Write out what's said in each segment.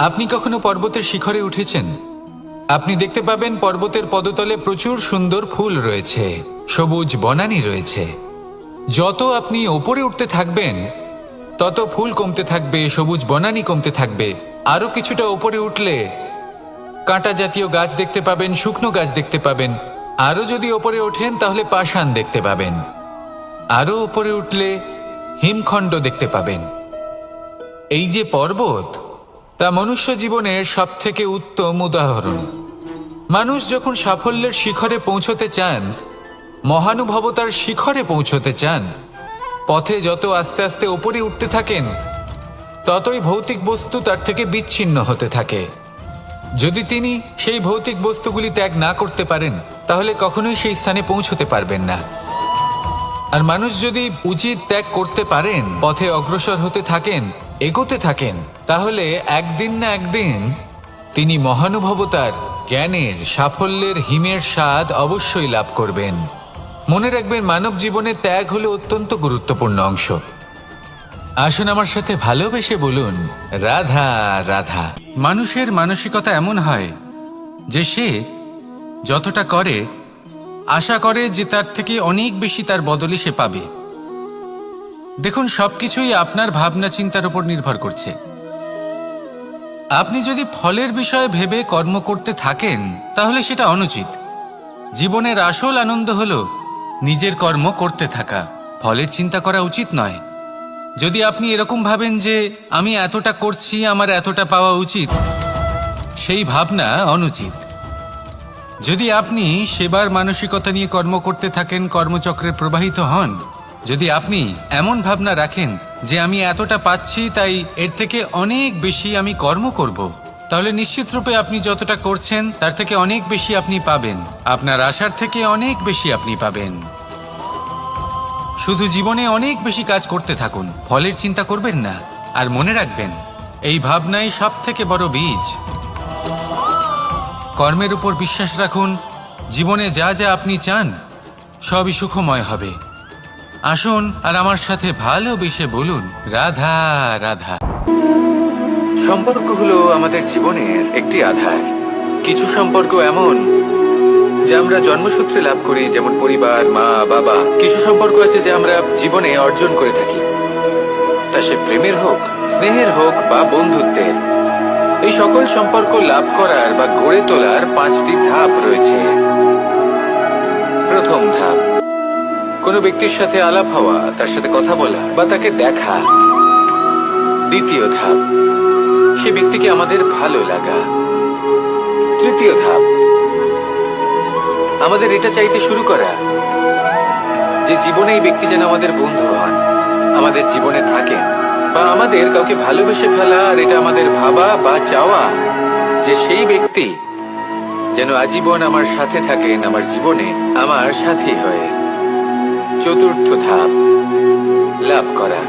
আপনি কখনো পর্বতের শিখরে উঠেছেন? আপনি দেখতে পাবেন পর্বতের পদতলে প্রচুর সুন্দর ফুল রয়েছে, সবুজ বনানী রয়েছে। যত আপনি ওপরে উঠতে থাকবেন তত ফুল কমতে থাকবে, সবুজ বনানী কমতে থাকবে। আরও কিছুটা ওপরে উঠলে কাঁটা জাতীয় গাছ দেখতে পাবেন, শুকনো গাছ দেখতে পাবেন। আরও যদি ওপরে ওঠেন তাহলে পাষাণ দেখতে পাবেন। আরও ওপরে উঠলে হিমখণ্ড দেখতে পাবেন। এই যে পর্বত, তা মনুষ্য জীবনের সবথেকে উত্তম উদাহরণ। মানুষ যখন সাফল্যের শিখরে পৌঁছতে চান, মহানুভবতার শিখরে পৌঁছতে চান, পথে যত আস্তে আস্তে উপরে উঠতে থাকেন ততই ভৌতিক বস্তু তার থেকে বিচ্ছিন্ন হতে থাকে। যদি তিনি সেই ভৌতিক বস্তুগুলি ত্যাগ না করতে পারেন তাহলে কখনোই সেই স্থানে পৌঁছতে পারবেন না। আর মানুষ যদি উচিত ত্যাগ করতে পারেন, পথে অগ্রসর হতে থাকেন, এগোতে থাকেন, তাহলে একদিন না একদিন তিনি মহানুভবতার, জ্ঞানের, সাফল্যের হিমের স্বাদ অবশ্যই লাভ করবেন। মনে রাখবেন, মানব জীবনে ত্যাগ হলো অত্যন্ত গুরুত্বপূর্ণ অংশ। আসুন আমার সাথে ভালোবেসে বলুন, রাধা রাধা। মানুষের মানসিকতা এমন হয় যে সে যতটা করে আশা করে যে তার থেকে অনেক বেশি তার বদলে সে পাবে। দেখুন, সবকিছুই আপনার ভাবনা চিন্তার উপর নির্ভর করছে। আপনি যদি ফলের বিষয়ে ভেবে কর্ম করতে থাকেন তাহলে সেটা অনুচিত। জীবনের আসল আনন্দ হলো নিজের কর্ম করতে থাকা, ফলের চিন্তা করা উচিত নয়। যদি আপনি এরকম ভাবেন যে আমি এতটা করছি, আমার এতটা পাওয়া উচিত, সেই ভাবনা অনুচিত। যদি আপনি সেবার মানসিকতা নিয়ে কর্ম করতে থাকেন, কর্মচক্রে প্রবাহিত হন, যদি আপনি এমন ভাবনা রাখেন যে আমি এতটা পাচ্ছি তাই এর থেকে অনেক বেশি আমি কর্ম করব, তাহলে নিশ্চিতরূপে আপনি যতটা করছেন তার থেকে অনেক বেশি আপনি পাবেন। আপনার আশার থেকে অনেক বেশি আপনি পাবেন। শুধু জীবনে অনেক বেশি কাজ করতে থাকুন, ফলের চিন্তা করবেন না। আর মনে রাখবেন, এই ভাবনাই সব থেকে বড় বীজ। কর্মের উপর বিশ্বাস রাখুন। জীবনে যা যা আপনি চান সবই সুখময় হবে। আসুন আর আমার সাথে ভালোবেসে বলুন, রাধা রাধা। সম্পর্ক হলো আমাদের জীবনের একটি আধার। কিছু সম্পর্ক এমন যা আমরা জন্মসূত্রে লাভ করি, যেমন পরিবার, মা, বাবা। কিছু সম্পর্ক আছে যে আমরা জীবনে অর্জন করে থাকি, তা সে প্রেমের হোক, স্নেহের হোক বা বন্ধুত্বের। এই সকল সম্পর্ক লাভ করার বা গড়ে তোলার 5টি ধাপ রয়েছে। প্রথম ধাপ, কোনো ব্যক্তির সাথে আলাপ হওয়া, তার সাথে কথা বলা বা তাকে দেখা। দ্বিতীয় ধাপ, সে ব্যক্তিকে আমাদের ভালো লাগা। তৃতীয় ধাপ, আমাদের এটা চাইতে শুরু করা যে জীবনে এই ব্যক্তি যেন আমাদের বন্ধু হন, আমাদের জীবনে থাকেন, বা আমাদের কাউকে ভালোবেসে ফেলা। আর এটা আমাদের ভাবা বা চাওয়া যে সেই ব্যক্তি যেন আজীবন আমার সাথে থাকেন, আমার জীবনে আমার সাথী হয়ে। চতুর্থ ধাপ, লাভ করা।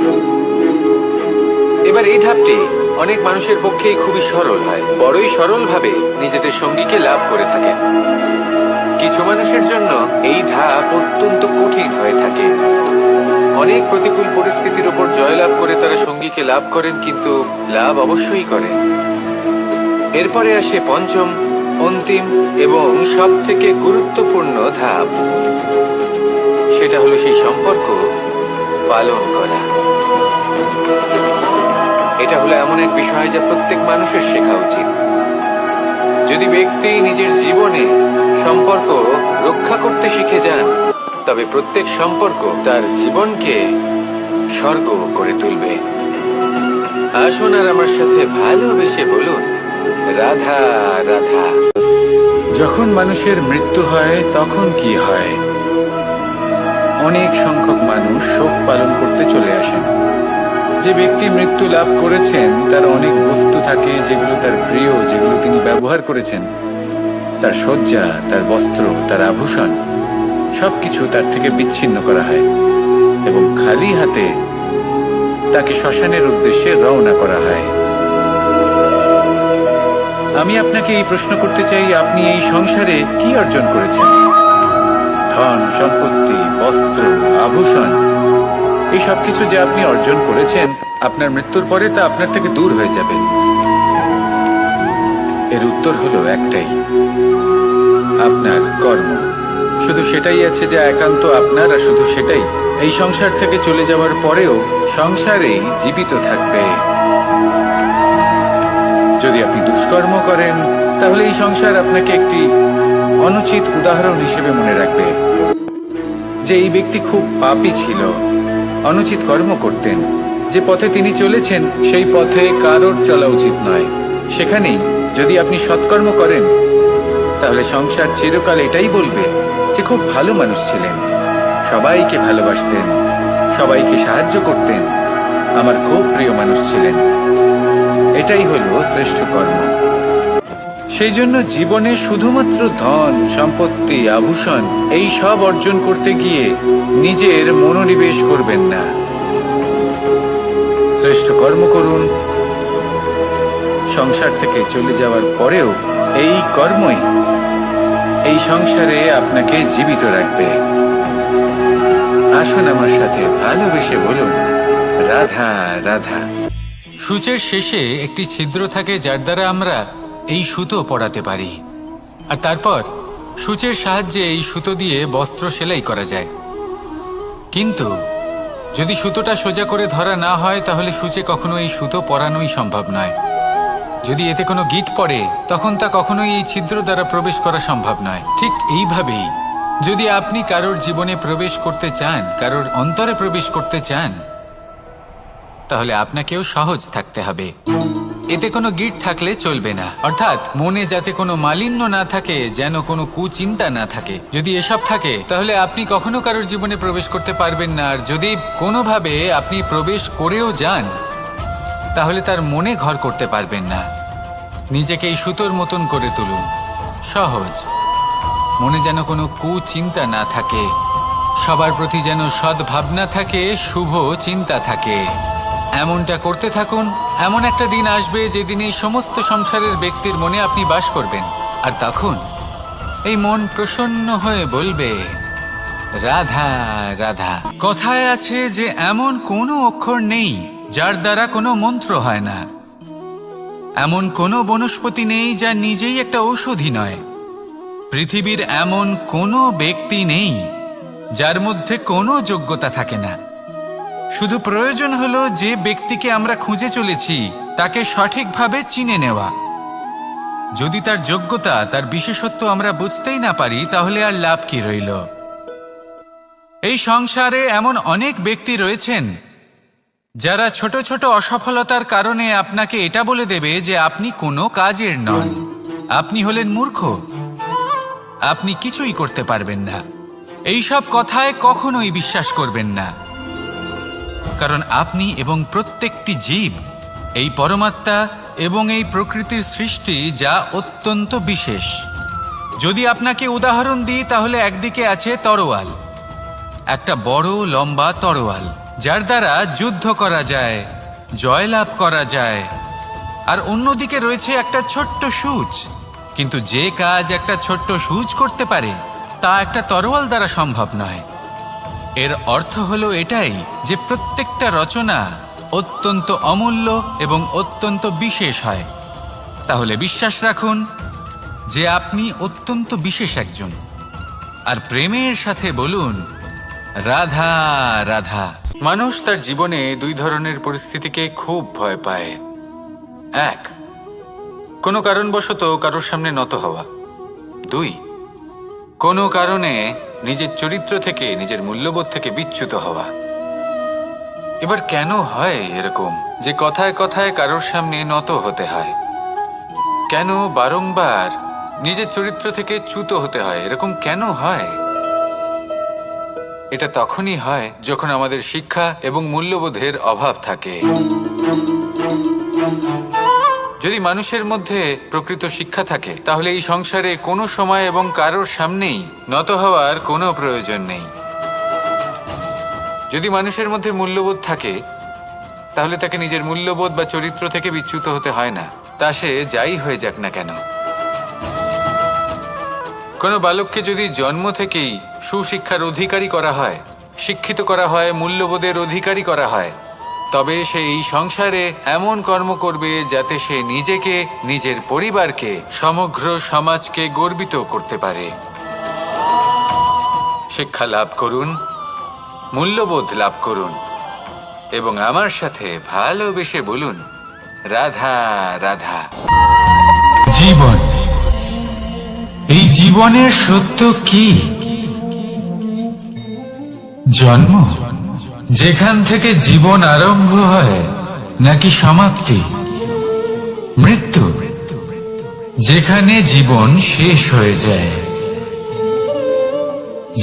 এবার এই ধাপটি অনেক মানুষের পক্ষেই খুবই সরল হয়, বড়ই সরলভাবে নিজেদের সঙ্গীকে লাভ করে থাকেন। কিছু মানুষের জন্য এই ধাপ অত্যন্ত কঠিন হয়ে থাকে। অনেক প্রতিকূল পরিস্থিতির উপর জয়লাভ করে তারা সঙ্গীকে লাভ করেন, কিন্তু লাভ অবশ্যই করেন। এরপরে আসে পঞ্চম, অন্তিম এবং সব থেকে গুরুত্বপূর্ণ ধাপ। সেটা হলো সেই সম্পর্ক পালন করা। এটা হলো এমন এক বিষয় যা প্রত্যেক মানুষের শেখা উচিত। যদি ব্যক্তি নিজের জীবনে সম্পর্ক রক্ষা করতে শিখে যান, তবে প্রত্যেক সম্পর্ক তার জীবনকে স্বর্গ করে তুলবে। আসুন আর আমার সাথে ভালোবেসে বলুন, রাধা রাধা। যখন মানুষের মৃত্যু হয় তখন কি হয়? অনেক সংখ্যক মানুষ শোক পালন করতে চলে আসেন। যে ব্যক্তি মৃত্যু লাভ করেছেন তার অনেক বস্তু থাকে যেগুলো তার প্রিয়, যেগুলো তিনি ব্যবহার করেছেন। তার শয্যা, তার বস্ত্র, তার আভূষণ সবকিছু তার থেকে বিচ্ছিন্ন করা হয় এবং খালি হাতে তাকে শ্মশানের উদ্দেশ্যে রওনা করা হয়। আমি আপনাকে এই প্রশ্ন করতে চাই, আপনি এই সংসারে কি অর্জন করেছেন? ধন সম্পত্তি, বস্ত্র, আভূষণ, এই সবকিছু যে আপনি অর্জন করেছেন, আপনার মৃত্যুর পরে তা আপনার থেকে দূর হয়ে যাবে। এর উত্তর হলো একটাই, আপনার কর্ম। শুধু সেটাই আছে যা একান্ত আপনার, আর শুধু সেটাই এই সংসার থেকে চলে যাওয়ার পরেও সংসারেই জীবিত থাকবে। যদি আপনি দুষ্কর্ম করেন তাহলে এই সংসার আপনাকে একটি অনুচিত উদাহরণ হিসেবে মনে রাখবে যে এই ব্যক্তি খুব পাপী ছিল, অনুচিত কর্ম করতেন। যে পথে তিনি চলেছেন সেই পথে কারোর চলা উচিত নয়। সেখানেই যদি আপনি সৎকর্ম করেন তাহলে সংসার চিরকাল এটাই বলবে যে খুব ভালো মানুষ ছিলেন, সবাইকে ভালোবাসতেন, সবাইকে সাহায্য করতেন, আমার খুব প্রিয় মানুষ ছিলেন। এটাই হলো শ্রেষ্ঠ কর্ম। সেই জন্য জীবনে শুধুমাত্র ধন সম্পত্তি আভূষণ এই সব অর্জন করতে গিয়ে নিজের মনোনিবেশ করবেন না। শ্রেষ্ঠ কর্ম করুন। সংসার থেকে চলে যাওয়ার পরেও এই কর্মই এই সংসারে আপনাকে জীবিত রাখবে। আসুন আমার সাথে ভালোবেসে বলুন, রাধা রাধা। সূচের শেষে একটি ছিদ্র থাকে যার দ্বারা আমরা এই সুতো পরাতে পারি, আর তারপর সূচের সাহায্যে এই সুতো দিয়ে বস্ত্র সেলাই করা যায়। কিন্তু যদি সুতোটা সোজা করে ধরা না হয় তাহলে সূচে কখনো এই সুতো পরানোই সম্ভব নয়। যদি এতে কোনো গিঁট পড়ে তখন তা কখনোই এই ছিদ্র দ্বারা প্রবেশ করা সম্ভব নয়। ঠিক এইভাবেই যদি আপনি কারোর জীবনে প্রবেশ করতে চান, কারোর অন্তরে প্রবেশ করতে চান, তাহলে আপনাকেও সহজ থাকতে হবে। এতে কোনো গিঁট থাকলে চলবে না, অর্থাৎ মনে যাতে কোনো মালিন্য না থাকে, যেন কোনো কুচিন্তা না থাকে। যদি এসব থাকে তাহলে আপনি কখনো কারোর জীবনে প্রবেশ করতে পারবেন না। আর যদি কোনোভাবে আপনি প্রবেশ করেও যান তাহলে তার মনে ঘর করতে পারবেন না। নিজেকে এই সুতোর মতন করে তুলুন, সহজ। মনে যেন কোনো কুচিন্তা না থাকে, সবার প্রতি যেন সদ্ভাবনা থাকে, শুভ চিন্তা থাকে। এমনটা করতে থাকুন। এমন একটা দিন আসবে যেদিন এই সমস্ত সংসারের ব্যক্তির মনে আপনি বাস করবেন, আর তখন এই মন প্রসন্ন হয়ে বলবে, রাধা রাধা। কথায় আছে যে এমন কোনো অক্ষর নেই যার দ্বারা কোনো মন্ত্র হয় না, এমন কোনো বনস্পতি নেই যা নিজেই একটা ঔষধি নয়, পৃথিবীর এমন কোনো ব্যক্তি নেই যার মধ্যে কোনো যোগ্যতা থাকে না। শুধু প্রয়োজন হলো যে ব্যক্তিকে আমরা খুঁজে চলেছি তাকে সঠিকভাবে চিনে নেওয়া। যদি তার যোগ্যতা, তার বিশেষত্ব আমরা বুঝতেই না পারি তাহলে আর লাভ কি রইল? এই সংসারে এমন অনেক ব্যক্তি রয়েছেন যারা ছোট ছোট অসফলতার কারণে আপনাকে এটা বলে দেবে যে আপনি কোনো কাজের নন, আপনি হলেন মূর্খ, আপনি কিছুই করতে পারবেন না। এইসব কথায় কখনোই বিশ্বাস করবেন না, কারণ আপনি এবং প্রত্যেকটি জীব এই পরমাত্মা এবং এই প্রকৃতির সৃষ্টি, যা অত্যন্ত বিশেষ। যদি আপনাকে উদাহরণ দিই তাহলে একদিকে আছে তরোয়াল, একটা বড় লম্বা তরোয়াল যার দ্বারা যুদ্ধ করা যায়, জয়লাভ করা যায়। আর অন্যদিকে রয়েছে একটা ছোট্ট সূচ, কিন্তু যে কাজ একটা ছোট্ট সূচ করতে পারে তা একটা তরোয়াল দ্বারা সম্ভব নয়। এর অর্থ হলো এটাই যে প্রত্যেকটা রচনা অত্যন্ত অমূল্য এবং অত্যন্ত বিশেষ হয়। তাহলে বিশ্বাস রাখুন যে আপনি অত্যন্ত বিশেষ একজন, আর প্রেমের সাথে বলুন, রাধা রাধা। মানুষ তার জীবনে দুই ধরনের পরিস্থিতিকে খুব ভয় পায়। এক, কোনো কারণবশত কারোর সামনে নত হওয়া। দুই, কোনো কারণে নিজের চরিত্র থেকে, নিজের মূল্যবোধ থেকে বিচ্যুত হওয়া। এবার কেন হয় এরকম যে কথায় কথায় কারোর সামনে নত হতে হয়? কেন বারংবার নিজের চরিত্র থেকে চ্যুত হতে হয়? এরকম কেন হয়? এটা তখনই হয় যখন আমাদের শিক্ষা এবং মূল্যবোধের অভাব থাকে। যদি মানুষের মধ্যে প্রকৃত শিক্ষা থাকে তাহলে এই সংসারে কোনো সময় এবং কারোর সামনেই নত হওয়ার কোনো প্রয়োজন নেই। যদি মানুষের মধ্যে মূল্যবোধ থাকে তাহলে তাকে নিজের মূল্যবোধ বা চরিত্র থেকে বিচ্যুত হতে হয় না, তা সে যাই হয়ে যাক না কেন। কোনো বালককে যদি জন্ম থেকেই সুশিক্ষার অধিকারী করা হয়, শিক্ষিত করা হয়, মূল্যবোধের অধিকারী করা হয়, তবে সে এই সংসারে এমন কর্ম করবে যাতে সে নিজেকে, নিজের পরিবারকে, সমগ্র সমাজকে গর্বিত করতে পারে। শিক্ষা লাভ করুন, মূল্যবোধ লাভ করুন এবং আমার সাথে ভালোবেসে বলুন, রাধা রাধা। জীবন, এই জীবনের সত্য কি? জন্ম, যেখান থেকে জীবন আরম্ভ হয়, নাকি সমাপ্তি? মৃত্যু, যেখানে জীবন শেষ হয়ে যায়।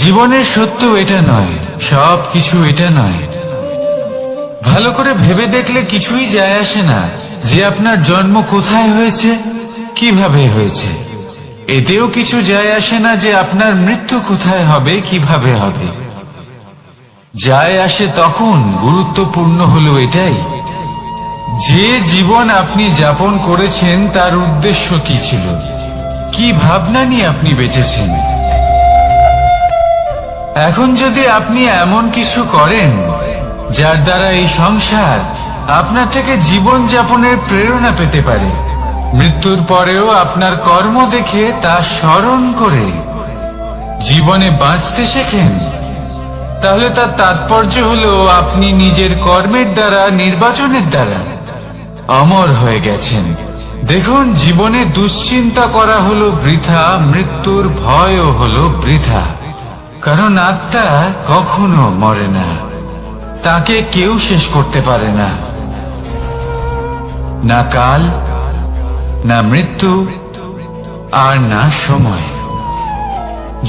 জীবনের সত্য এটা নয়, সবকিছু এটা নয়। ভালো করে ভেবে দেখলে কিছুই যায় আসে না যে আপনার জন্ম কোথায় হয়েছে, কিভাবে হয়েছে। এতেও কিছু যায় আসে না যে আপনার মৃত্যু কোথায় হবে, কিভাবে হবে। যায় আসে তখন, গুরুত্বপূর্ণ হলো এটাই, যে জীবন আপনি যাপন করেছেন তার উদ্দেশ্য কি ছিল, কি ভাবনা নিয়ে আপনি বেঁচেছেন। এখন যদি আপনি এমন কিছু করেন যার দ্বারা এই সংসার আপনার থেকে জীবন যাপনের প্রেরণা পেতে পারে, মৃত্যুর পরেও আপনার কর্ম দেখে তা স্মরণ করে জীবনে বাঁচতে শেখেন, তাহলে তার তাৎপর্য হলো আপনি নিজের কর্মের দ্বারা, নির্বাচনের দ্বারা অমর হয়ে গেছেন। দেখুন, জীবনে দুশ্চিন্তা করা হলো বৃথা, মৃত্যুর ভয়ও হলো বৃথা। কারণ আত্মা কখনো মরে না, তাকে কেউ শেষ করতে পারে না। না কাল, না মৃত্যু, আর না সময়।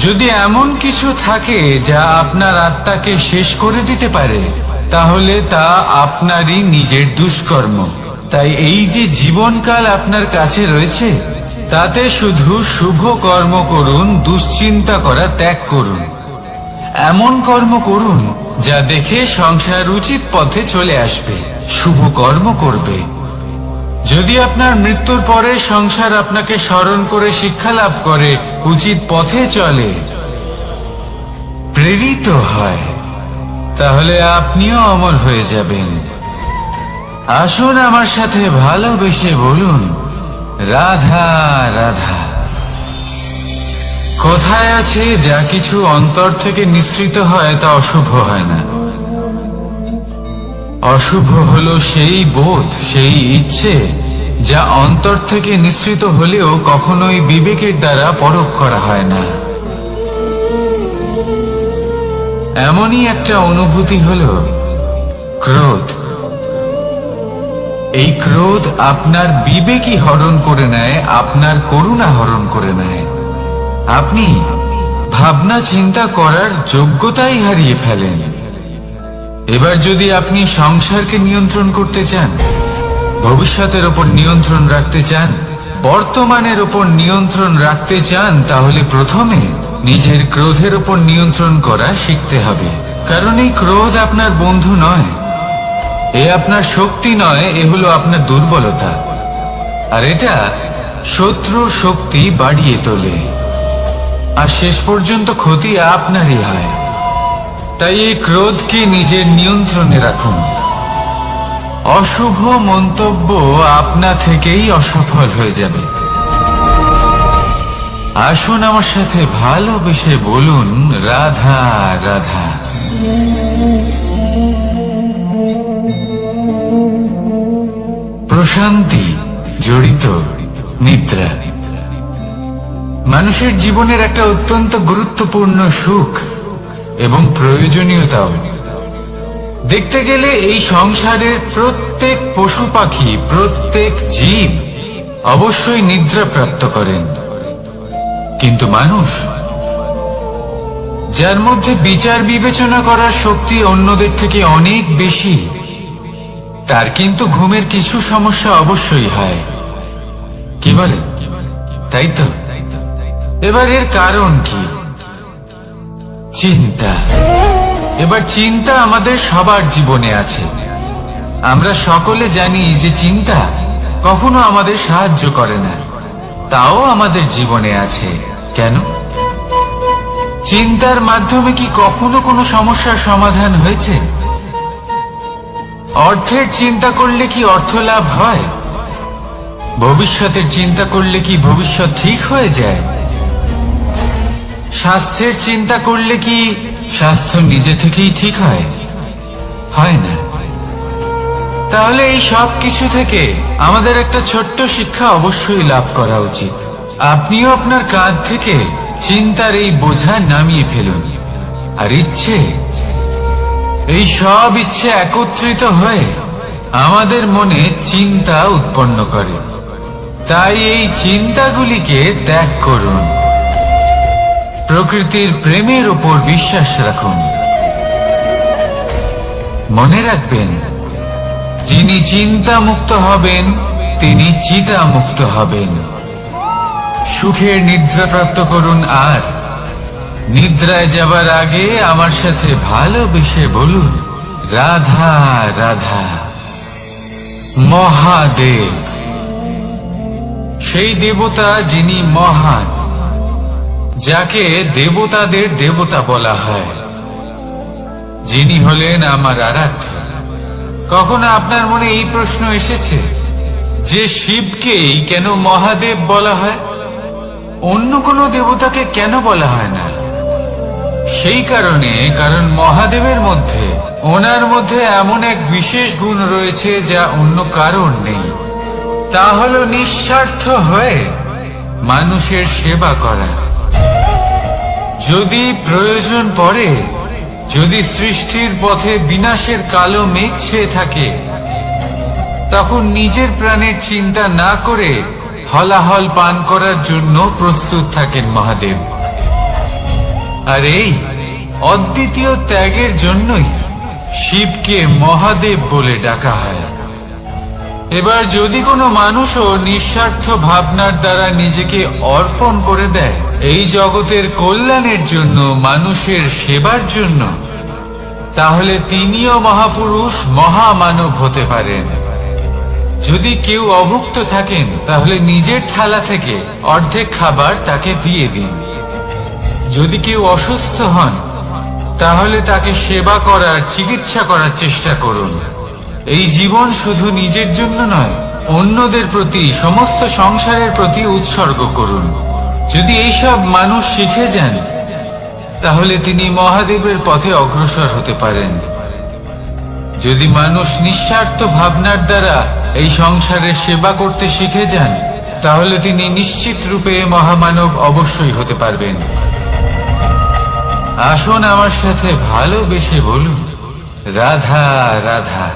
যদি এমন কিছু থাকে যা আপনার আত্মাকে শেষ করে দিতে পারে, তাহলে তা আপনারই নিজের দুষ্কর্ম। তাই এই যে জীবনকাল আপনার কাছে রয়েছে, তাতে শুধু শুভ কর্ম করুন, দুশ্চিন্তা করা ত্যাগ করুন। এমন কর্ম করুন যা দেখে সংসার উচিত পথে চলে আসবে, শুভ কর্ম করবে। যদি আপনার মৃত্যুর পরে সংসার আপনাকে স্মরণ করে শিক্ষা লাভ করে, উচিত পথে চলে, প্রেরিত হয়, তাহলে আপনিও অমর হয়ে যাবেন। আসুন আমার সাথে ভালোবেসে বলুন, রাধা রাধা। কথায় আছে, যা কিছু অন্তর থেকে নিঃসৃত হয় তা অশুভ হয় না। অশুভ হলো সেই বোধ, সেই ইচ্ছে যা অন্তর থেকে নিঃসৃত হলেও কখনোই বিবেকের দ্বারা পরখ করা হয় না। এমনই একটা অনুভূতি হলো ক্রোধ। এই ক্রোধ আপনার বিবেকই হরণ করে নেয়, আপনার করুণা হরণ করে নেয়। আপনি ভাবনা চিন্তা করার যোগ্যতাই হারিয়ে ফেলেন। এবার যদি আপনি সংসারকে নিয়ন্ত্রণ করতে চান, ভবিষ্যতের ওপর নিয়ন্ত্রণ রাখতে চান, বর্তমানের ওপর নিয়ন্ত্রণ রাখতে চান, তাহলে প্রথমে নিজের ক্রোধের ওপর নিয়ন্ত্রণ করা শিখতে হবে। কারণ এই ক্রোধ আপনার বন্ধু নয়, এ আপনার শক্তি নয়, এ হলো আপনার দুর্বলতা। আর এটা শত্রুর শক্তি বাড়িয়ে তোলে, আর শেষ পর্যন্ত ক্ষতি আপনারই হয়। তাই এই ক্রোধকে নিজের নিয়ন্ত্রণে রাখুন। অশুভ মন্তব্য আপনা থেকেই অসফল হয়ে যাবে। আসুন আমার সাথে ভালোবেসে বলুন, রাধা রাধা। প্রশান্তি জড়িত নিদ্রা মানুষের জীবনের একটা অত্যন্ত গুরুত্বপূর্ণ সুখ এবং প্রয়োজনীয়তাও। দেখতে গেলে এই সংসারের প্রত্যেক পশু পাখি, প্রত্যেক জীব অবশ্যই নিদ্রা প্রাপ্ত করেন, কিন্তু মানুষ, যার মধ্যে বিচার বিবেচনা করার শক্তি অন্যদের থেকে অনেক বেশি, তার কিন্তু ঘুমের কিছু সমস্যা অবশ্যই হয়। কি বলে, তাই তো? এবার এর কারণ কি? চিন্তা। এবার চিন্তা আমাদের সবার জীবনে আছে। আমরা সকলে জানি যে চিন্তা কখনো আমাদের সাহায্য করে না, তাও আমাদের জীবনে আছে। কেন? চিন্তার মাধ্যমে কি কখনো কোনো সমস্যার সমাধান হয়েছে? অর্থের চিন্তা করলে কি অর্থ লাভ হয়? ভবিষ্যতের চিন্তা করলে কি ভবিষ্যৎ ঠিক হয়ে যায়? স্বাস্থ্যের চিন্তা করলে কি স্বাস্থ্য নিজে থেকেই ঠিক হয়? হয় না। তাহলে এই সব কিছু থেকে আমাদের একটা ছোট্ট শিক্ষা অবশ্যই লাভ করা উচিত। আপনিও আপনার কাঁধ থেকে চিন্তার এই বোঝা নামিয়ে ফেলুন। আর এই সব ইচ্ছে একত্রিত হয়ে আমাদের মনে চিন্তা উৎপন্ন করে। তাই এই চিন্তাগুলিকে ত্যাগ করুন। প্রকৃতির প্রেমের উপর বিশ্বাস রাখুন। মনে রাখবেন, যিনি চিন্তা মুক্ত হবেন তিনি চিতা মুক্ত হবেন। সুখের নিদ্রা প্রাপ্ত করুন, আর নিদ্রায় যাবার আগে আমার সাথে ভালোবেসে বলুন, রাধা রাধা। মহাদেব, সেই দেবতা যিনি মহান, যাকে দেবতাদের দেবতা বলা হয়, যিনি হলেন আমার আরাধ্য। কখনো আপনার মনে এই প্রশ্ন এসেছে যে শিবকেই কেন মহাদেব বলা হয়, অন্য কোনো দেবতাকে কেন বলা হয় না? সেই কারণ মহাদেবের মধ্যে, ওনার মধ্যে এমন এক বিশেষ গুণ রয়েছে যা অন্য কারণ নেই। তা হলো নিঃস্বার্থ হয়ে মানুষের সেবা করা। যদি প্রয়োজন পড়ে, যদি সৃষ্টির পথে বিনাশের কালো মেঘ ছেয়ে থাকে, তখন নিজের প্রাণের চিন্তা না করে হলাহল পান করার জন্য প্রস্তুত থাকেন মহাদেব। আর এই অদ্বিতীয় ত্যাগের জন্যই শিবকে মহাদেব বলে ডাকা হয়। এবার যদি কোনো মানুষও নিঃস্বার্থ ভাবনার দ্বারা নিজেকে অর্পণ করে দেয় এই জগতের কল্যাণের জন্য, মানুষের সেবার জন্য, তাহলে তিনিও মহাপুরুষ, মহামানব হতে পারেন। যদি কেউ অভুক্ত থাকেন, তাহলে নিজের থালা থেকে অর্ধেক খাবার তাকে দিয়ে দিন। যদি কেউ অসুস্থ হন, তাহলে তাকে সেবা করার, চিকিৎসা করার চেষ্টা করুন। এই জীবন শুধু নিজের জন্য নয়, অন্যদের প্রতি, সমস্ত সংসারের প্রতি উৎসর্গ করুন। যদি এইসব মানুষ শিখে যান, তাহলে তিনি মহাদেবের পথে অগ্রসর হতে পারেন। যদি মানুষ নিঃস্বার্থ ভাবনার দ্বারা এই সংসারের সেবা করতে শিখে যান, তাহলে তিনি নিশ্চিত রূপে মহামানব অবশ্যই হতে পারবেন। আসুন আমার সাথে ভালোবেসে বলুন, রাধা রাধা।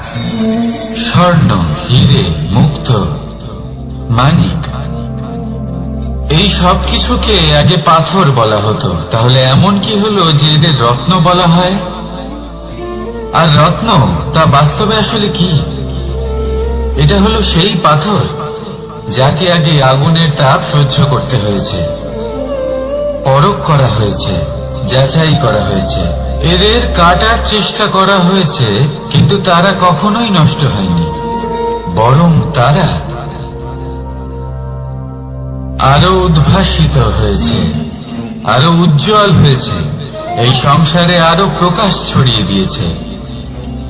স্বর্ণ, হিরে, মুক্ত, মানিক, এই সব কিছুকে আগে পাথর বলা হতো। তাহলে এমন কি হলো যে এদের রত্ন বলা হয়? আর রত্ন তা বাস্তবে আসলে কি? এটা হলো সেই পাথর যাকে আগে আগুনের তাপ সহ্য করতে হয়েছে, পরখ করা হয়েছে, যাচাই করা হয়েছে, এদের কাটার চেষ্টা করা হয়েছে, কিন্তু তারা কখনোই নষ্ট হয়নি, বরং তারা আরো উদ্ভাসিত হয়েছে, আরো উজ্জ্বল হয়েছে, এই সংসারে আরো প্রকাশ ছড়িয়ে দিয়েছে।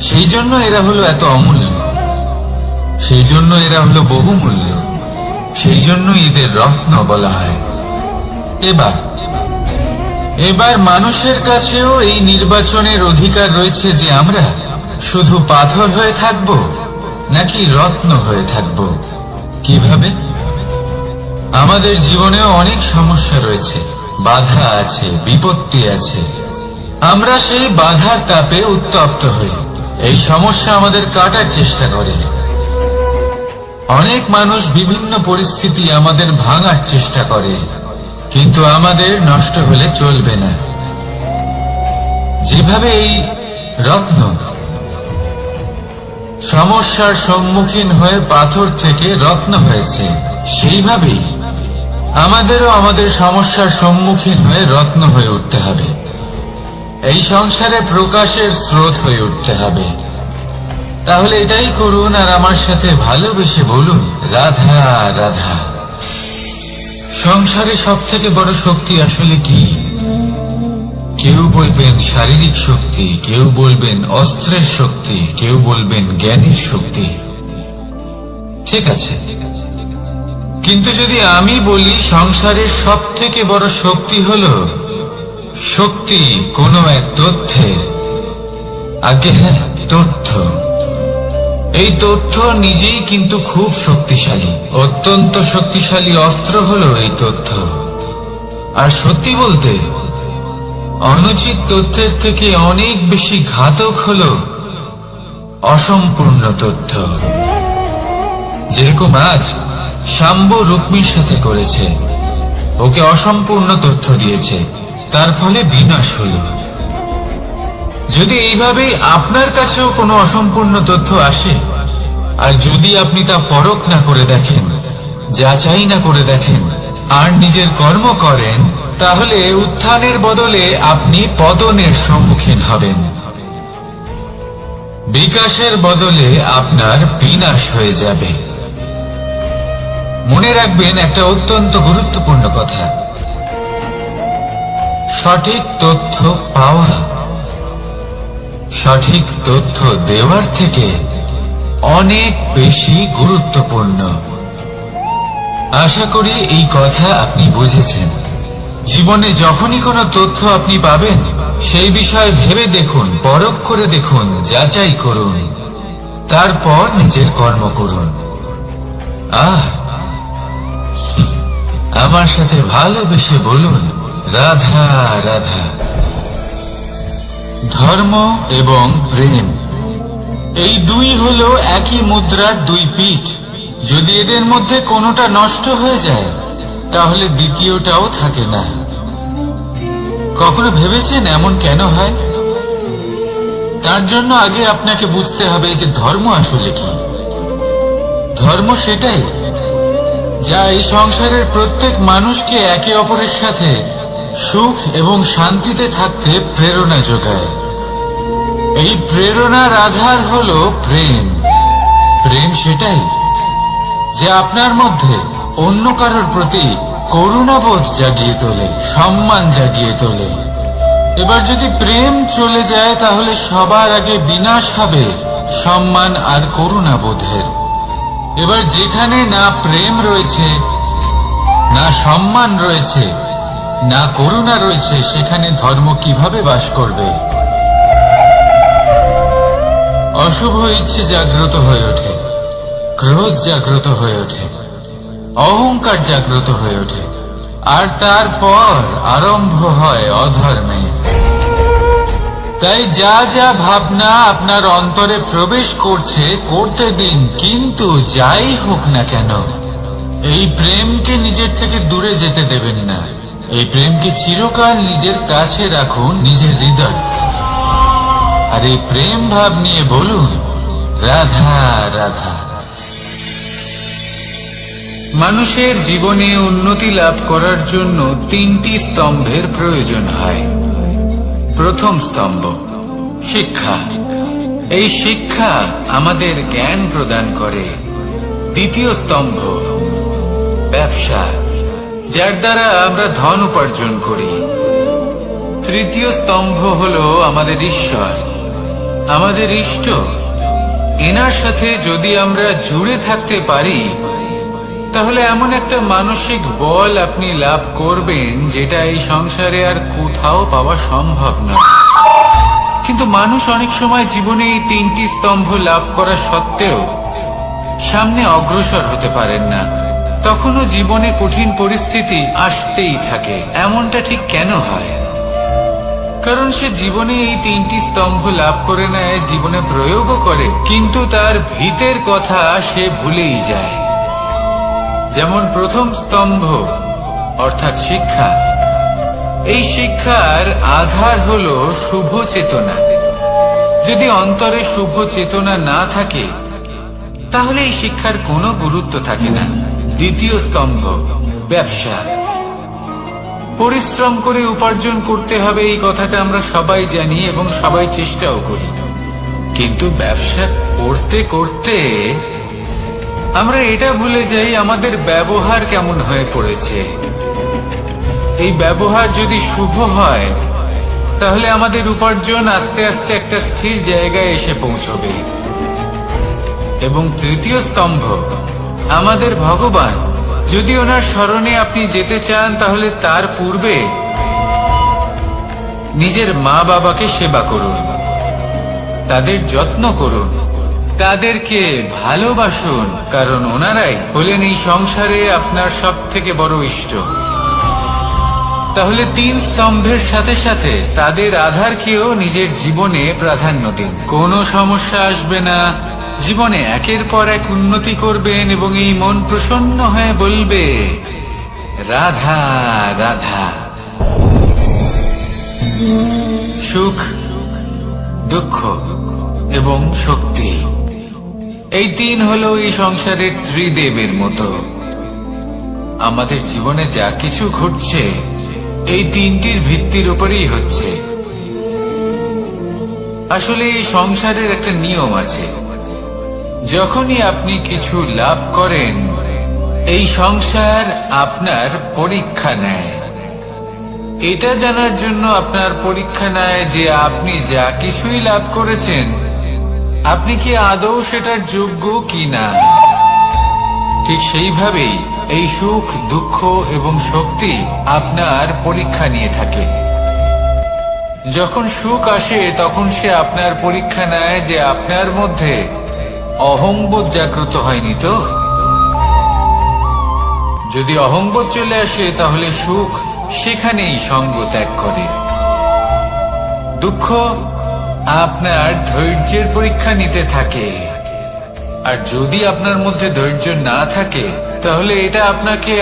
সেই জন্য এরা হলো এত অমূল্য, সেই জন্য এরা হলো বহুমূল্য, সেই জন্য এদের রত্ন বলা হয়। এবার মানুষের কাছেও এই নির্বাচনের অধিকার রয়েছে যে আমরা শুধু পাথর হয়ে থাকব নাকি রত্ন হয়ে থাকব। কিভাবে? আমাদের জীবনেও অনেক সমস্যা রয়েছে, বাধা আছে, বিপত্তি আছে। আমরা সেই বাধার তাপে উত্তপ্ত হই, এই সমস্যা আমাদের কাটার চেষ্টা করে। অনেক মানুষ বিভিন্ন পরিস্থিতি আমাদের ভাঙার চেষ্টা করে, কিন্তু আমাদের নষ্ট হলে চলবে না। যেভাবে এই রত্ন সমস্যার সম্মুখীন হয়ে পাথর থেকে রত্ন হয়েছে, সেইভাবেই আমাদেরও আমাদের সমস্যার সম্মুখীন হয়ে রত্ন হয়ে উঠতে হবে। এই সংসারে প্রকাশের স্রোত হয়ে উঠতে হবে। তাহলে এটাই করুন, আর আমার সাথে ভালোবেসে বলুন, রাধা রাধা। সংসারে সব থেকে বড় শক্তি আসলে কি? কেউ বলবেন শারীরিক শক্তি, কেউ বলবেন অস্ত্রের শক্তি, কেউ বলবেন জ্ঞানের শক্তি। ঠিক আছে, কিন্তু যদি আমি বলি সংসারের সব থেকে বড় শক্তি হলো শক্তি কোনো এক তথ্যের, আগে হ্যাঁ, তথ্য। এই তথ্য নিজেই কিন্তু খুব শক্তিশালী, অত্যন্ত শক্তিশালী অস্ত্র হলো এই তথ্য। আর সত্যি বলতে অনুচিত তথ্যের থেকে অনেক বেশি ঘাতক হলো অসম্পূর্ণ তথ্য। যেরকম আজ শাম্ব রুক্মির সাথে করেছে, ওকে অসম্পূর্ণ তথ্য দিয়েছে, তার ফলে বিনাশ হলো। যদি এইভাবেই আপনার কাছেও কোনো অসম্পূর্ণ তথ্য আসে, আর যদি আপনি তা পরখ না করে দেখেন, যাচাই না করে দেখেন, আর নিজের কর্ম করেন, তাহলে উত্থানের বদলে আপনি পতনের সম্মুখীন হবেন। বিকাশের বদলে আপনার বিনাশ হয়ে যাবে। মনে রাখবেন একটা অত্যন্ত গুরুত্বপূর্ণ কথা, সঠিক তথ্য পাওয়া সঠিক তথ্য দেওয়ার থেকে অনেক বেশি গুরুত্বপূর্ণ। আশা করি এই কথা আপনি বুঝেছেন। জীবনে যখনই কোনো তথ্য আপনি পাবেন, সেই বিষয়ে ভেবে দেখুন, পরখ করে দেখুন, যাচাই করুন, তারপর নিজের কর্ম করুন। আর আমার সাথে ভালোবেসে বলুন, রাধা রাধা। ধর্ম এবং প্রেম, এই দুই হলো একই মুদ্রার দুই পিঠ। যদি এদের মধ্যে কোনোটা নষ্ট হয়ে যায়, তাহলে দ্বিতীয়টাও থাকে না। কখনো ভেবেছেন এমন কেন হয়? তার জন্য আগে আপনাকে বুঝতে হবে যে ধর্ম আসলে কি। ধর্ম সেটাই যা এই সংসারের প্রত্যেক মানুষকে একে অপরের সাথে সুখ এবং শান্তিতে থাকতে প্রেরণা যোগায়। এই প্রেরণার আধার হলো প্রেম। প্রেম সেটাই যে আপনার মধ্যে অন্য কারোর প্রতি করুণাবোধ জাগিয়ে তোলে, সম্মান জাগিয়ে তোলে। এবার যদি প্রেম চলে যায়, তাহলে সবার আগে বিনাশ হবে সম্মান আর করুণাবোধের। এবার যেখানে না প্রেম রয়েছে, না সম্মান রয়েছে, না করুণা রয়েছে, সেখানে ধর্ম কিভাবে বাস করবে? অশুভ ইচ্ছে জাগ্রত হয়ে ওঠে, ক্রোধ জাগ্রত হয়ে ওঠে, অহংকার জাগ্রত হয়ে ওঠে, আর তারপর আরম্ভ হয় অধর্মে। তাই যা যা ভাবনা আপনার অন্তরে প্রবেশ করছে, করতে দিন, কিন্তু যাই হোক না কেন, এই প্রেমকে নিজের থেকে দূরে যেতে দেবেন না। এই প্রেমকে চিরকাল নিজের কাছে রাখুন, নিজের হৃদয়। আর এই প্রেম ভাব নিয়ে বলুন, রাধা রাধা। মানুষের জীবনে উন্নতি লাভ করার জন্য তিনটি স্তম্ভের প্রয়োজন হয়। প্রথম স্তম্ভ শিক্ষা। এই শিক্ষা আমাদের জ্ঞান প্রদান করে। দ্বিতীয় স্তম্ভ ব্যবসা, যার দ্বারা আমরা ধন উপার্জন করি। তৃতীয় স্তম্ভ হলো আমাদের ঈশ্বর, আমাদের ইষ্ট। এনার সাথে যদি আমরা জুড়ে থাকতে পারি, তাহলে এমন একটা মানসিক বল আপনি লাভ করবেন, যেটা এই সংসারে আর কোথাও পাওয়া সম্ভব নয়। কিন্তু মানুষ অনেক সময় জীবনে এই তিনটি স্তম্ভ লাভ করা সত্ত্বেও সামনে অগ্রসর হতে পারেন না। তখনও জীবনে কঠিন পরিস্থিতি আসতেই থাকে। এমনটা ঠিক কেন হয়? কারণ সে জীবনে এই তিনটি স্তম্ভ লাভ করে নেয়, জীবনে প্রয়োগও করে, কিন্তু তার ভিতের কথা সে ভুলেই যায়। যেমন প্রথম স্তম্ভ অর্থাৎ শিক্ষা। এই শিক্ষার আধার হলো শুভ চেতনা। যদি অন্তরে শুভ চেতনা না থাকে, তাহলে এই শিক্ষার কোনো গুরুত্ব থাকে না। দ্বিতীয় স্তম্ভ ব্যবসা। পরিশ্রম করে উপার্জন করতে হবে, এই কথাটা আমরা সবাই জানি এবং সবাই চেষ্টাও করি। কিন্তু ব্যবসা করতে করতে আমরা এটা ভুলে যাই আমাদের ব্যবহার কেমন হয়ে পড়েছে। এই ব্যবহার যদি শুভ হয়, তাহলে আমাদের উপার্জন আস্তে আস্তে একটা স্থির জায়গায় এসে পৌঁছবে। এবং তৃতীয় স্তম্ভ আমাদের ভগবান। যদি ওনার স্মরণে আপনি যেতে চান তাহলে তার পূর্বে নিজের মা বাবাকে সেবা করুন, তাদের যত্ন করুন, তাদেরকে ভালোবাসুন, কারণ ওনারাই হলেন এই সংসারে আপনার সব থেকে বড় ইষ্ট। তাহলে 3 স্তম্ভের সাথে সাথে তাদের আধারকেও নিজের জীবনে প্রাধান্য দিন। কোনো সমস্যা আসবে না, জীবনে একের পর এক উন্নতি করবেন এবং এই মন প্রসন্ন হয়ে বলবে রাধা রাধা। সুখ, দুঃখ এবং শক্তি, এই 3 হলো এই সংসারের ত্রিদেবের মতো। আমাদের জীবনে যা কিছু ঘটছে এই 3টির ভিত্তির উপরেই হচ্ছে। আসলে এই সংসারের একটা নিয়ম আছে, যখনই আপনি কিছু লাভ করেন এই সংসার আপনার পরীক্ষা নেয়। এটা জানার জন্য আপনার পরীক্ষা নেয় যে আপনি যা কিছুই লাভ করেছেন আপনি কি আদৌ সেটার যোগ্য কিনা। ঠিক সেইভাবেই এই সুখ, দুঃখ এবং শক্তি আপনার পরীক্ষা নিয়ে থাকে। যখন সুখ আসে তখন সে আপনার পরীক্ষা নেয় যে আপনার মধ্যে অহংবোধ জাগ্রত হয়নি তো। যদি অহংবোধ চলে আসে তাহলে সুখ সেখানেই সঙ্গ ত্যাগ করে। দুঃখ আপনার ধৈর্যের পরীক্ষা নিতে থাকে, আর যদি আপনার মধ্যে ধৈর্য না থাকে তাহলে এটা আপনাকে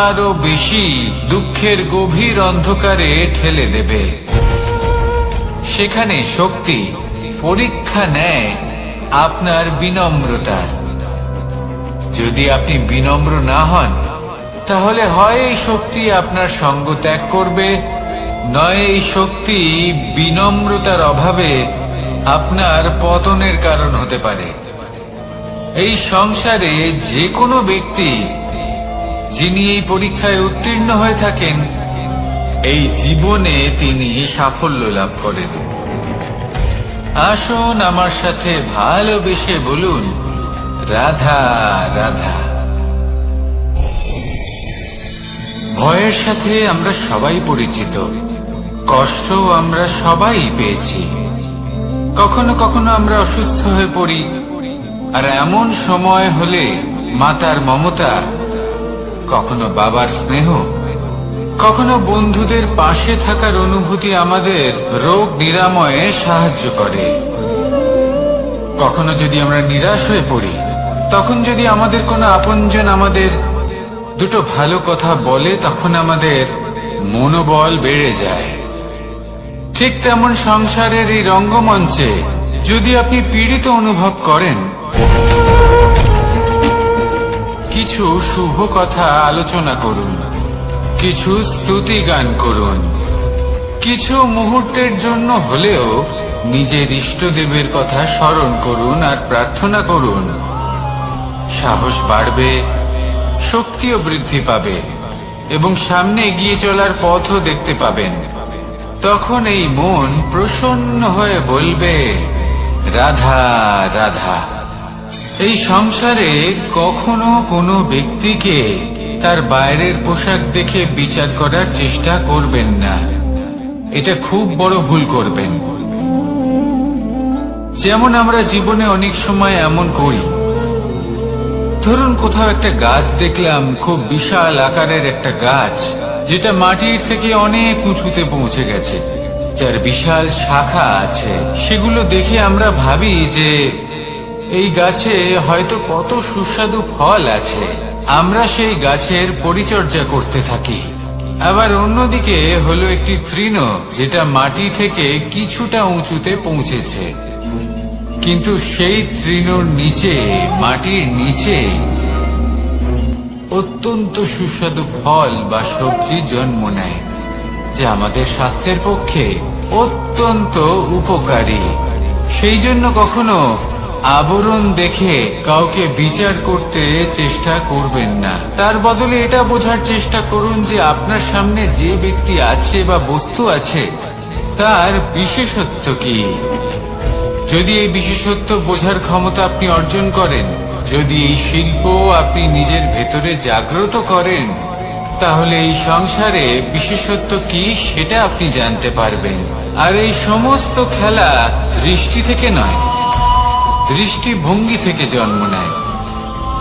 আরো বেশি দুঃখের গভীর অন্ধকারে ঠেলে দেবে। সেখানে শক্তি পরীক্ষা নেয় আপনার বিনম্রতার। যদি আপনি বিনম্র না হন তাহলে হয় এই শক্তি আপনার সঙ্গ ত্যাগ করবে, নয় এই শক্তি বিনম্রতার অভাবে আপনার পতনের কারণ হতে পারে। এই সংসারে যে কোনো ব্যক্তি যিনি এই পরীক্ষায় উত্তীর্ণ হয়ে থাকেন এই জীবনে তিনি সাফল্য লাভ করেন। আসুন আমার সাথে ভালোবেসে বলুন রাধা রাধা। ভয়ের সাথে আমরা সবাই পরিচিত, কষ্ট আমরা সবাই পেয়েছি। কখনো কখনো আমরা অসুস্থ হয়ে পড়ি, আর এমন সময় হলে মাতার মমতা, কখনো বাবার স্নেহ, কখনো বন্ধুদের পাশে থাকার অনুভূতি আমাদের রোগ নিরাময়ে সাহায্য করে। কখনো যদি আমরা নিরাশ হয়ে পড়ি, তখন যদি আমাদের কোনো আপনজন আমাদের দুটো ভালো কথা বলে তখন আমাদের মনোবল বেড়ে যায়। ঠিক তেমন সংসারের এই রঙ্গমঞ্চে যদি আপনি পীড়িত অনুভব করেন, কিছু শুভ কথা আলোচনা করুন, কিছু স্তুতি গান করুন, কিছু মুহূর্তের জন্য হলেও নিজের ইষ্টদেবের কথা স্মরণ করুন আর প্রার্থনা করুন। সাহস বাড়বে, শক্তিও বৃদ্ধি পাবে এবং সামনে এগিয়ে চলার পথও দেখতে পাবেন। তখন এই মন প্রসন্ন হয়ে বলবে রাধা রাধা। এই সংসারে কখনো কোনো ব্যক্তিকে তার বাইরের পোশাক দেখে বিচার করার চেষ্টা করবেন না, এটা খুব বড় ভুল করবেন। যেমন আমরা জীবনে অনেক সময় এমন করি, ধরুন কোথাও একটা গাছ দেখলাম, খুব বিশাল আকারের একটা গাছ, যেটা মাটির থেকে অনেক উঁচুতে পৌঁছে গেছে, যার বিশাল শাখা আছে। সেগুলো দেখে আমরা ভাবি যে এই গাছে হয়তো কত সুস্বাদু ফল আছে, আমরা সেই গাছের পরিচর্যা করতে থাকি। আবার অন্যদিকে হলো একটি তৃণ, যেটা মাটি থেকে কিছুটা উঁচুতে পৌঁছেছে, কিন্তু সেই তৃণর নিচে, মাটির নিচে অত্যন্ত সুস্বাদু ফল বা সবজি জন্ম নেয়, যা আমাদের স্বাস্থ্যের পক্ষে অত্যন্ত উপকারী। সেই জন্য কখনো আবরণ দেখে কাউকে বিচার করতে চেষ্টা করবেন না। তার বদলে এটা বোঝার চেষ্টা করুন যে আপনার সামনে যে ব্যক্তি আছে বা বস্তু আছে তার বিশেষত্ব কি? যদি এই বিশেষত্ব বোঝার ক্ষমতা আপনি অর্জন করেন, যদি এই শিল্প আপনি নিজের ভেতরে জাগ্রত করেন, তাহলে এই সংসারে বিশেষত্ব কি সেটা আপনি জানতে পারবেন। আর এই সমস্ত খেলা দৃষ্টি থেকে নয়, দৃষ্টিভঙ্গি থেকে জন্ম নেয়।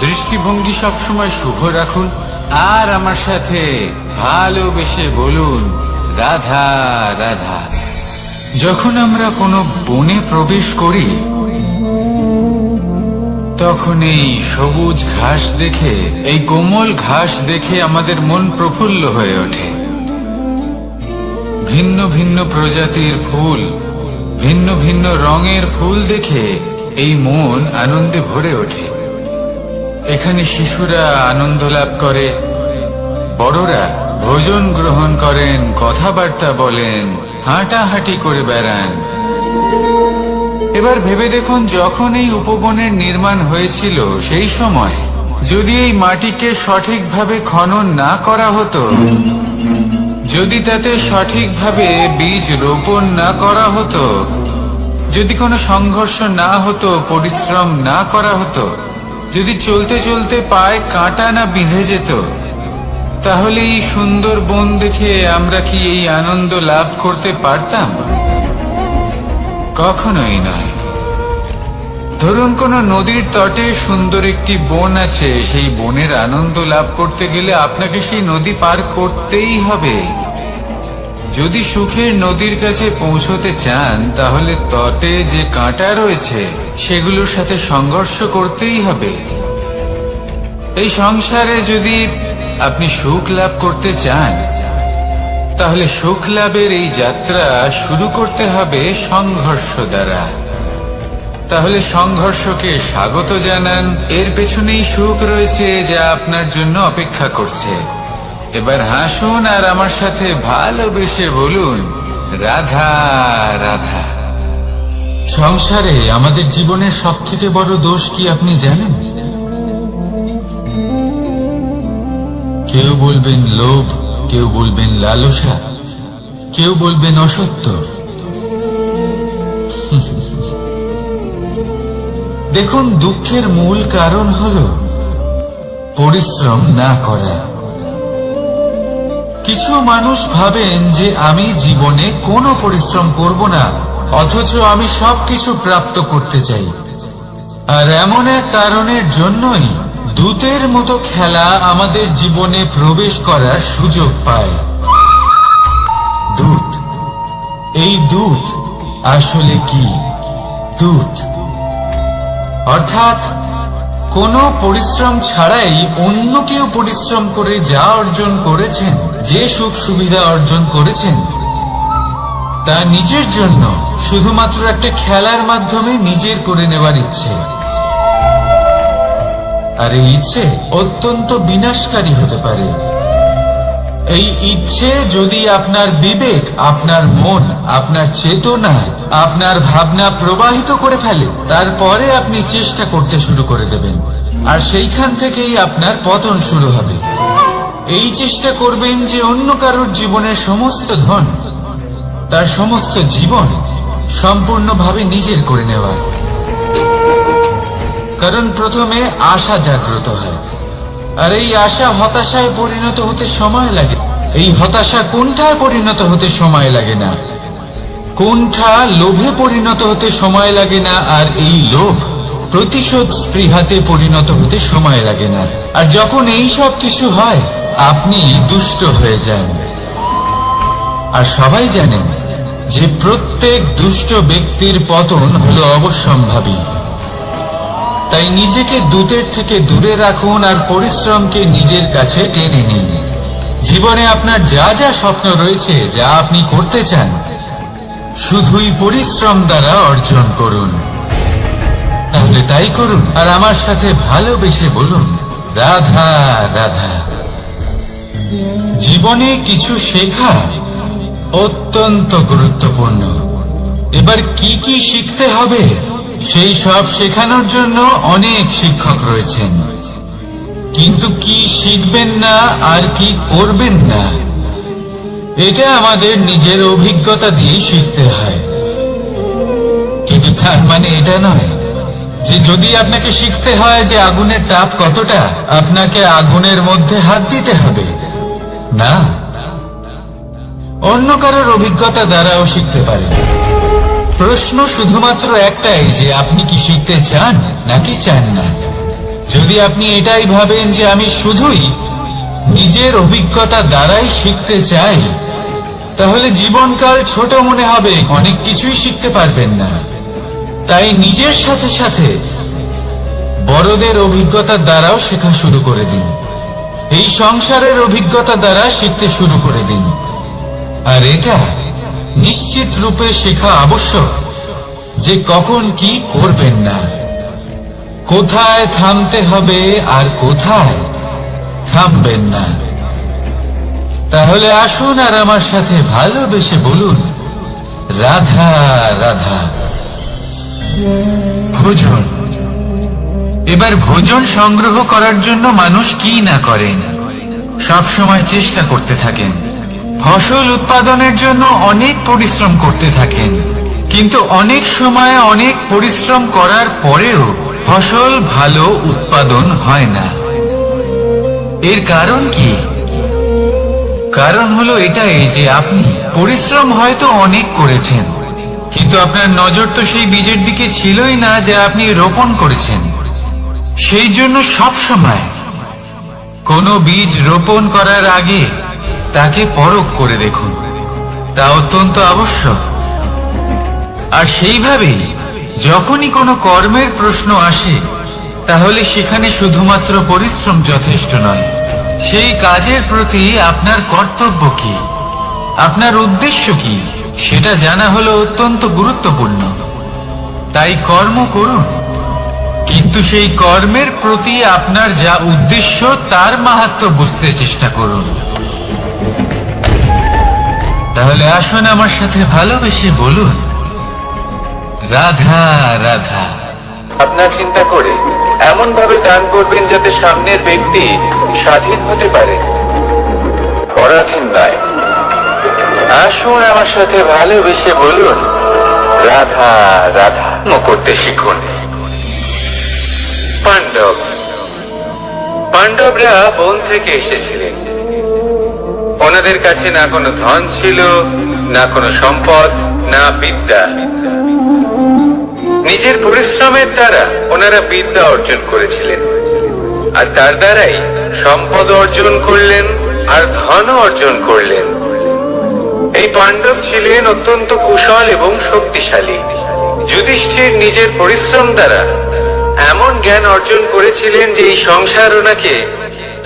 দৃষ্টিভঙ্গি সবসময় শুভ রাখুন আর আমার সাথে ভালোবেসে বলুন, রাধা রাধা। যখন আমরা কোনো বনে প্রবেশ করি, তখন এই সবুজ ঘাস দেখে, এই কোমল ঘাস দেখে আমাদের মন প্রফুল্ল হয়ে ওঠে। ভিন্ন ভিন্ন প্রজাতির ফুল, ভিন্ন ভিন্ন রঙের ফুল দেখে এই মন আনন্দে ভরে ওঠে। এখানে শিশুরা আনন্দ লাভ করে, বড়রা ভোজন গ্রহণ করেন, কথাবার্তা বলেন, হাঁটাহাঁটি করে বেড়ান। এবার ভেবে দেখুন, যখন এই উপবনের নির্মাণ হয়েছিল সেই সময় যদি এই মাটিকে সঠিকভাবে খনন না করা হতো, যদি তাতে সঠিকভাবে বীজ রোপণ না করা হতো, যদি কোনো সংঘর্ষ না হতো, পরিশ্রম না করা হতো, যদি চলতে চলতে পায়ে কাঁটা না বিঁধে যেত, তাহলে এই সুন্দর বন দেখে আমরা কি এই আনন্দ লাভ করতে পারতাম? কখনোই নয়। ধরুন কোনো নদীর তটে সুন্দর একটি বন আছে, সেই বনের আনন্দ লাভ করতে গেলে আপনাকে সেই নদী পার করতেই হবে। যদি সুখের নদীর কাছে পৌঁছতে চান, তাহলে তটে যে কাঁটা রয়েছে সেগুলোর সাথে সংঘর্ষ করতেই হবে। এই সংসারে যদি আপনি সুখ লাভ করতে চান, তাহলে সুখ লাভের এই যাত্রা শুরু করতে হবে সংঘর্ষ দ্বারা। তাহলে সংঘর্ষকে স্বাগত জানান, এর পেছনেই সুখ রয়েছে যা আপনার জন্য অপেক্ষা করছে। এবার হাসুন আর আমার সাথে ভালোবেসে বলুন, রাধা রাধা। সংসারে আমাদের জীবনের সবথেকে বড় দোষ কি আপনি জানেন? কেউ বলবেন লোভ, কেউ বলবেন লালসা, কেউ বলবেন অসত্য। দেখুন, দুঃখের মূল কারণ হল পরিশ্রম না করা। কিছু মানুষ ভাবেন যে আমি জীবনে কোনো পরিশ্রম করব না, অথচ আমি সবকিছু প্রাপ্ত করতে চাই। আর এমন এক কারণের জন্যই দূতের মতো খেলা আমাদের জীবনে প্রবেশ করার সুযোগ পায়। দূত, এই দূত আসলে কি? দূত অর্থাৎ কোনো পরিশ্রম ছাড়াই অন্য কেউ পরিশ্রম করে যা অর্জন করেছেন, যে সুখ সুবিধা অর্জন করেছেন, তা নিজের জন্য শুধুমাত্র একটা খেলার মাধ্যমে নিজের করে নেবার ইচ্ছে। আর এই ইচ্ছে অত্যন্ত বিনাশকারী হতে পারে। এই ইচ্ছে যদি আপনার বিবেক, আপনার মন, আপনার চেতনা, আপনার ভাবনা প্রবাহিত করে ফেলে, তারপরে আপনি চেষ্টা করতে শুরু করে দেবেন, আর সেইখান থেকেই আপনার পতন শুরু হবে। এই চেষ্টা করবেন যে অন্য কারোর জীবনের সমস্ত ধন, তার সমস্ত জীবন সম্পূর্ণভাবে নিজের করে নেওয়ার। কারণ প্রথমে আশা জাগ্রত হয়, আর এই আশা হতাশায় পরিণত হতে সময় লাগে। এই হতাশা কোনটায় পরিণত হতে সময় লাগে না, কোনটা লোভে পরিণত হতে সময় লাগে না, আর এই লোভ প্রতিশোধ স্পৃহাতে পরিণত হতে সময় লাগে না। আর যখন এই সব কিছু হয়, আপনি দুষ্ট হয়ে যান। আর সবাই জানেন যে প্রত্যেক দুষ্ট ব্যক্তির পতন হলো অবশ্যম্ভাবী। তাই নিজেকে দূতের থেকে দূরে রাখুন আর পরিশ্রমকে নিজের কাছে টেনে নিন। জীবনে আপনার যা যা স্বপ্ন রয়েছে, যা আপনি করতে চান, শুধুই পরিশ্রম দ্বারা অর্জন করুন। তাহলে তাই করুন আর আমার সাথে ভালোবেসে বলুন, রাধা রাধা। জীবনে কিছু শেখা অত্যন্ত গুরুত্বপূর্ণ। এবার কি কি শিখতে হবে, সেই সব শেখানোর জন্য অনেক শিক্ষক রয়েছেন, কিন্তু কি শিখবেন না আর কি করবেন না, এটা আমাদের নিজের অভিজ্ঞতা দিয়ে শিখতে হয়, কিন্তু তার মানে এটা নয় যে যদি আপনাকে শিখতে হয় যে আগুনের তাপ কতটা, আপনাকে আগুনের মধ্যে হাত দিতে হবে। না, অন্য কারোর অভিজ্ঞতা দ্বারাও শিখতে পারেন। প্রশ্ন শুধুমাত্র একটাই যে আপনি কি শিখতে চান নাকি চান না। যদি আপনি এটাই ভাবেন যে আমি শুধুই নিজের অভিজ্ঞতা দ্বারাই শিখতে চাই, তাহলে জীবনকাল ছোট মনে হবে, অনেক কিছুই শিখতে পারবেন না। তাই নিজের সাথে সাথে বড়দের অভিজ্ঞতার দ্বারাও শেখা শুরু করে দিন। এই সংসারের অভিজ্ঞতা দ্বারা শিখতে শুরু করে দিন। আর এটা নিশ্চিত রূপে শেখা আবশ্যক যে কখন কি করবেন না, কোথায় থামতে হবে আর কোথায় থামবেন না। তাহলে আসুন আর আমার সাথে ভালোবেসে বলুন, রাধা রাধা। ভোজন। এবার ভোজন সংগ্রহ করার জন্য মানুষ কি না করেন, সব সময় চেষ্টা করতে থাকেন। ফসল উৎপাদনের জন্য অনেক পরিশ্রম করতে থাকেন, কিন্তু অনেক সময় অনেক পরিশ্রম করার পরেও ফসল ভালো উৎপাদন হয় না। এর কারণ কি? কারণ হলো এটাই যে আপনি পরিশ্রম হয়তো অনেক করেছেন, কিন্তু আপনার নজর তো সেই বীজের দিকে ছিলই না যা আপনি রোপণ করেছেন। সেই জন্য সব সময় কোনো বীজ রোপণ করার আগে তাকে পরখ করে দেখুন, তা অত্যন্ত আবশ্যক। আর সেইভাবেই যখনই কোনো কর্মের প্রশ্ন আসে, তাহলে সেখানে শুধুমাত্র পরিশ্রম যথেষ্ট নয়। সেই কাজের প্রতি আপনার কর্তব্য কি, আপনার উদ্দেশ্য কি, সেটা জানা হলো অত্যন্ত গুরুত্বপূর্ণ। তাই কর্ম করুন, কিন্তু সেই কর্মের প্রতি আপনার যা উদ্দেশ্য তার মাহাত্ম্য বুঝতে চেষ্টা করুন। তাহলে আসুন আমার সাথে ভালোবেসে বলুন, রাধা রাধা। আপনার চিন্তা করে এমন ভাবে দান করবেন যাতে সামনের ব্যক্তি স্বাধীন হতে পারে, পরাধীন নয়। আসুন আমার সাথে ভালোবেসে বলুন, রাধা রাধা। করতে শিখুন। পাণ্ডবরা বন থেকে এসেছিলেন। ওনাদের কাছে না কোনো ধন ছিল, না কোনো সম্পদ, না বিদ্যা। নিজের পরিশ্রমের দ্বারা ওনারা বিদ্যা অর্জন করেছিলেন, আর তার দ্বারাই সম্পদ অর্জন করলেন আর ধনও অর্জন করলেন। এই পাণ্ডব ছিলেন অত্যন্ত কুশল এবং শক্তিশালী। যুধিষ্ঠির নিজের পরিশ্রম দ্বারা এমন জ্ঞান অর্জন করেছিলেন যে এই সংসার ওনাকে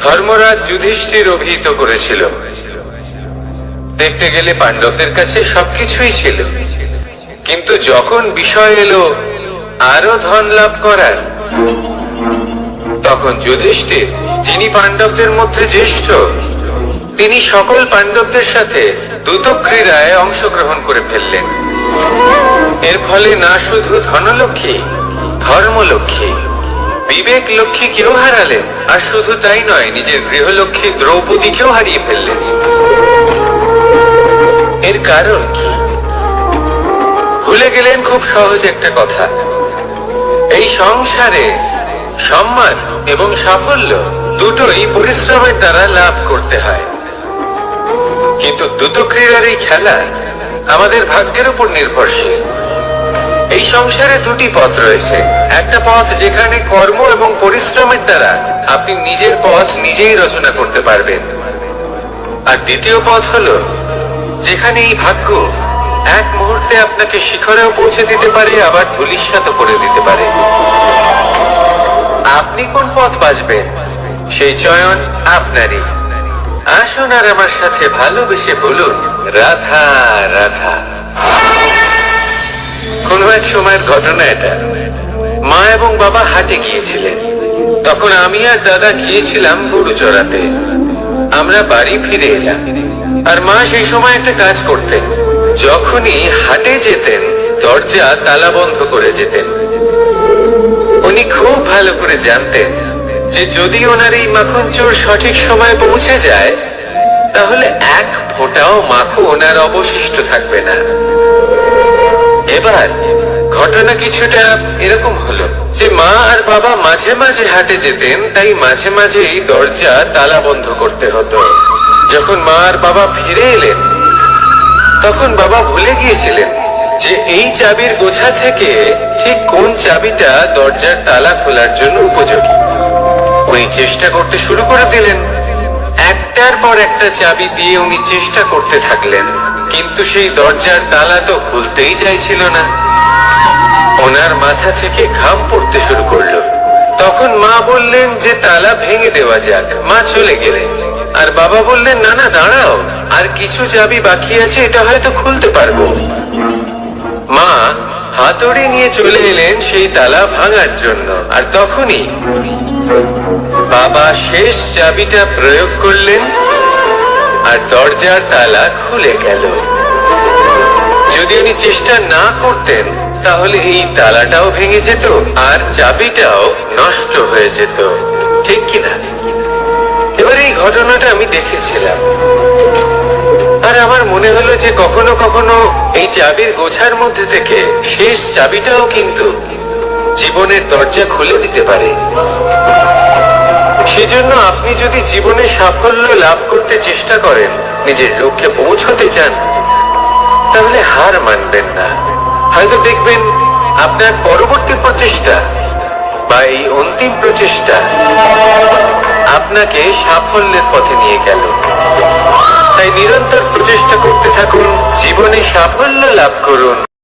ধর্মরাজ যুধিষ্ঠির অভিহিত করেছিল। দেখতে গেলে পাণ্ডবদের কাছে সবকিছুই ছিল, কিন্তু যখন বিষয় এলো আরো ধন লাভ করার, তখন যুধিষ্ঠির, যিনি পাণ্ডবদের মধ্যে জ্যেষ্ঠ, তিনি সকল পাণ্ডবদের সাথে দ্রুত ক্রীড়ায় অংশগ্রহণ করে ফেললেন। এর ফলে না শুধু ধনলক্ষ্মী, ধর্মলক্ষ্মী, বিবেক লক্ষ্মী কেউ হারালেন, আর শুধু তাই নয়, নিজের গৃহলক্ষ্মী দ্রৌপদীকেও হারিয়ে ফেললেন। এর কারণ কি? ভুলে গেলেন খুব সহজ একটা কথা, এই সংসারে সম্মান এবং সাফল্য দুটোই পরিশ্রমের দ্বারা লাভ করতে হয়। কিন্তু দ্রুত ক্রীড়ার এই খেলা আমাদের ভাগ্যের উপর নির্ভরশীল। এই সংসারে দুটি পথ রয়েছে। একটা পথ যেখানে কর্ম এবং পরিশ্রমের দ্বারা আপনি নিজের পথ নিজেই রচনা করতে পারবেন, আর দ্বিতীয় পথ হলো যেখানে এই ভাগ্য এক মুহূর্তে আপনাকে শিখরেও পৌঁছে দিতে পারে, আবার ধূলিসাৎ করে দিতে পারে। আপনি কোন পথ বাছবেন সেই চয়ন আপনারই। আসুন আর আমার সাথে ভালোবেসে বলুন, রাধা রাধা। কোন এক সময়ের ঘটনা এটা। মা এবং বাবা হাটে গিয়েছিলেন। তখন আমি আর দাদা গিয়েছিলাম গরু চড়াতে। আমরা বাড়ি ফিরে এলাম, আর মা সেই সময় একটা কাজ করতেন। যখনই হাটে যেতেন দরজা তালা বন্ধ করে যেতেন। উনি খুব ভালো করে জানতেন যে যদি ওনার এই মাখন চোর সঠিক সময় পৌঁছে যায়, তাহলে এক ফোঁটাও মাখন আর অবশিষ্ট থাকবে না। এবার ঘটনা কিছুটা এরকম হলো যে মা আর বাবা মাঝে মাঝে হাটে যেতেন, তাই মাঝে মাঝে এই দরজা তালা বন্ধ করতে হতো। যখন মা আর বাবা ফিরে এলেন তখন বাবা ভুলে গিয়েছিলেন যে এই চাবির গোছা থেকে ঠিক কোন চাবিটা দরজার তালা খোলার জন্য উপযোগী। উনি চেষ্টা করতে শুরু করে দিলেন। একটার পর একটা চাবি দিয়ে উনি চেষ্টা করতে থাকলেন, কিন্তু সেই দরজার তালা তো খুলতেই চাইছিল না। ওনার মাথা থেকে ঘাম পড়তে শুরু করলো। তখন মা বললেন যে তালা ভেঙে দেওয়া যাক। মা চলে গেলেন আর বাবা বললেন, না না দাঁড়াও, আর কিছু চাবি বাকি আছে, এটা হয়তো খুলতে পারবো। মা হাতুড়ি নিয়ে চলে এলেন সেই তালা ভাঙার জন্য, আর তখনই বাবা শেষ চাবিটা প্রয়োগ করলেন আর দরজার তালা খুলে গেল। যদি উনি চেষ্টা না করতেন তাহলে এই তালাটাও ভেঙে যেত আর চাবিটাও নষ্ট হয়ে যেত, ঠিক কিনা? এবার এই ঘটনাটা আমি দেখেছিলাম আর আমার মনে হলো যে কখনো কখনো এই চাবির গোছার মধ্যে থেকে শেষ চাবিটাও কিন্তু জীবনের দরজা খুলে দিতে পারে। সেজন্য আপনি যদি জীবনে সাফল্য লাভ করতে চেষ্টা করেন, নিজের লক্ষ্যে পৌঁছতে চান, তাহলে হার মানবেন না। হয়তো দেখবেন আপনার পরবর্তী প্রচেষ্টা বা এই অন্তিম প্রচেষ্টা আপনাকে সাফল্যের পথে নিয়ে গেল। তাই নিরন্তর প্রচেষ্টা করতে থাকুন, জীবনে সাফল্য লাভ করুন।